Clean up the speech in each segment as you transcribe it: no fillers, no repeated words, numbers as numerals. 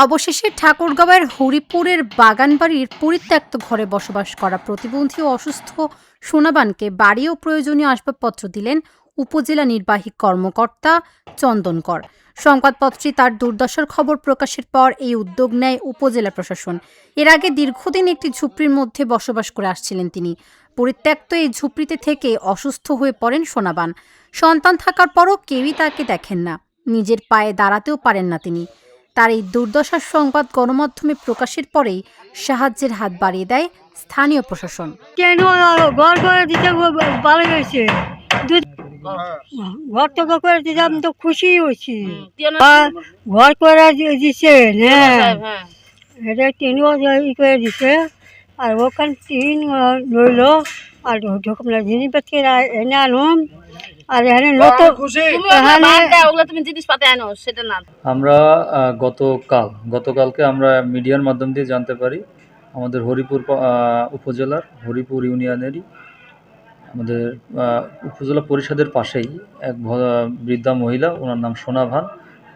অবশেষে ঠাকুরগাঁওয়ের হরিপুরের বাগানবাড়ির পরিত্যক্ত ঘরে বসবাস করা প্রতিবন্ধী ও অসুস্থ সোনাবানকে বাড়ি ও প্রয়োজনীয় আসবাবপত্র দিলেন উপজেলা নির্বাহী কর্মকর্তা চন্দন কর। সংবাদপত্রে তার দুর্দশার খবর প্রকাশের পর এই উদ্যোগ নেয় উপজেলা প্রশাসন। এর আগে দীর্ঘদিন একটি ঝুপড়ির মধ্যে বসবাস করে আসছিলেন তিনি। পরিত্যক্ত এই ঝুপড়িতে থেকে অসুস্থ হয়ে পড়েন সোনাবান। সন্তান থাকার পরও কেউই তাকে দেখেন না, নিজের পায়ে দাঁড়াতেও পারেন না তিনি। তার এই দুর্দশার সংবাদ গণমাধ্যমে প্রকাশের পরেই সাহায্যের হাত বাড়িয়ে দেয় স্থানীয় প্রশাসন। কেন ঘর করে দিতে ভালো হয়েছে, ঘর তো করে দিতে আমি তো খুশি হয়েছি। ঘর করে দিচ্ছে, হ্যাঁ এটা টিনও ই করে দিচ্ছে, আর ওখানে টিন রইল, আর জিনিসপত্র এনে আনুম, আর এখানে নতুন জিনিসপাতি আনো সেটা না। আমরা গতকালকে আমরা মিডিয়ার মাধ্যম দিয়ে জানতে পারি আমাদের হরিপুর উপজেলার হরিপুর ইউনিয়নেরই আমাদের উপজেলা পরিষদের পাশেই এক বৃদ্ধা মহিলা, ওনার নাম সোনাভান,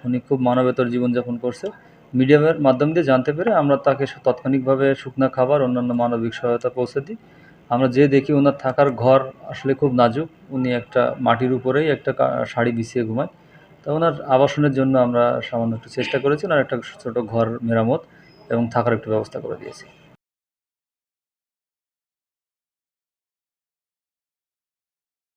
উনি খুব মানবেতর জীবনযাপন করছে। মিডিয়ামের মাধ্যম দিয়ে জানতে পেরে আমরা তাকে তাৎক্ষণিকভাবে শুকনা খাবার অন্যান্য মানবিক সহায়তা পৌঁছে দিই। আমরা যে দেখি ওনার থাকার ঘর আসলে খুব নাজুক, উনি একটা মাটির উপরেই একটা শাড়ি বিছিয়ে ঘুমায়। তা ওনার আবাসনের জন্য আমরা সামান্য একটু চেষ্টা করেছি, আর একটা ছোটো ঘর মেরামত এবং থাকার একটু ব্যবস্থা করে দিয়েছি।